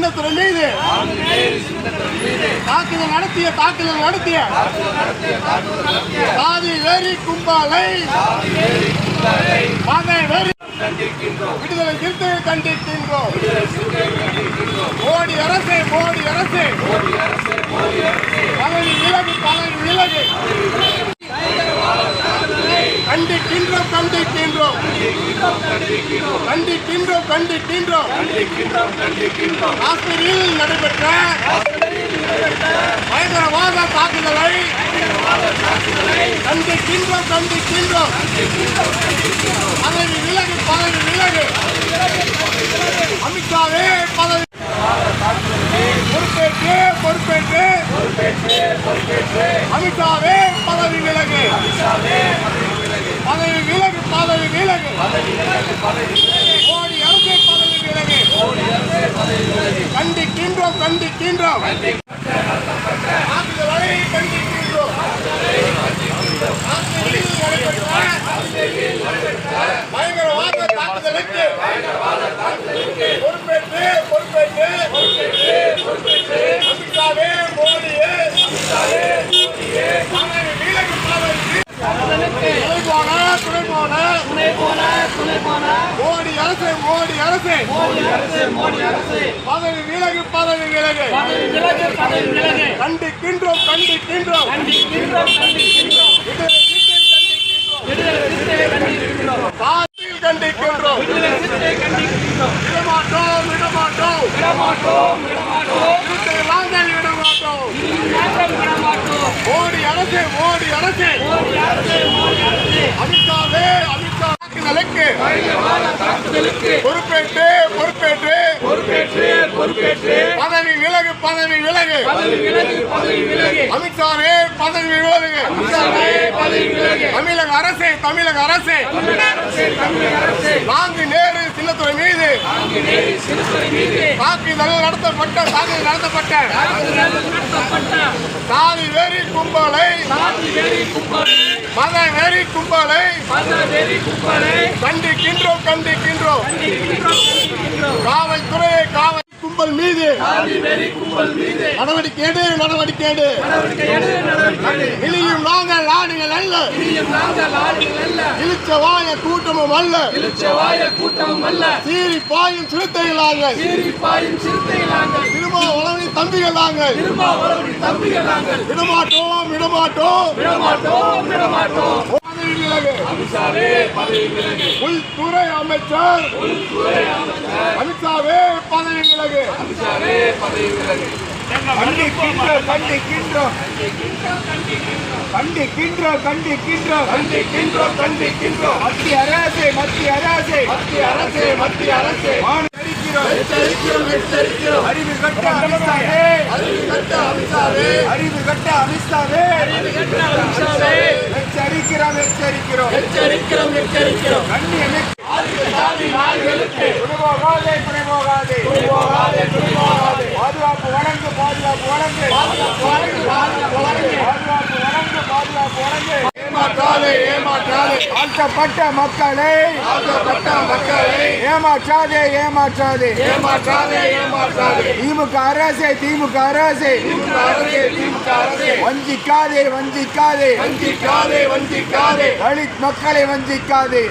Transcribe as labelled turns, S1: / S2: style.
S1: சின்னத்துறை மீது தாக்குதல் நடத்திய சாதி வெறி கும்பலை விடுதலை சிறுத்தை கண்டிக்கின்றோம். மோடி அரசே பதவி விலகு கண்டிக்கின்றோம். காஷ்மீரில் நடைபெற்ற பயங்கரவாத தாக்குதலை கண்டிக்கின்றோம். பதவி விலகு அமித்ஷாவே பதவி பொறுப்பேற்று அமித்ஷாவே பதவி விலகு மோடி அரசே பதவி விலகு கண்டிக்கின்றோம். தாக்குதலை கண்டிக்கின்றோம். பயங்கரவாத தாக்குதலுக்கு பொறுப்பேற்று அமித்ஷாவே மோடியே பதவி விலகு துணை போன மோடி அரசே பதவி விலகு கண்டிக்கின்றோம். விடமாட்டோம். மோடி அரசே அமித்ஷாவே பொறுப்பேற்று பதவி விலகு அமித்ஷாவே பதவி விலகு. தமிழக அரசே நான்கு நேரு சின்னத்துறை மீது தாக்குதல் நடத்தப்பட்ட சாதி வெறி கும்பலை மத வெறி கும்பலை கண்டிக்கின்றோம். காவல்துறையை கும்பல் மீது நடவடிக்கை எடு. இழியும் நாங்கள் ஆடுகள் அல்ல, இழுச்ச வாய கூட்டமும் அல்ல, சீறி பாயும் சிறுத்தைகளாங்கள், திருமாவளவனின் தம்பிகளாங்கள், விடமாட்டோம். உள்துறை அமைச்சர் அமித்ஷாவே பதவி விலகு. கண்டிக்கின்றோம். மத்திய அரசே அறிவு கட்ட அமித்ஷாவே எச்சரிக்கிறோம். துணை போகாதே. பாதுகாப்பு வழங்கு. ஏமாற்றாதே. ஆழ்த்தப்பட்ட மக்களை ஏமாற்றாதே. திமுக அரசே வஞ்சிக்காதே. தலித் மக்களை வஞ்சிக்காதே.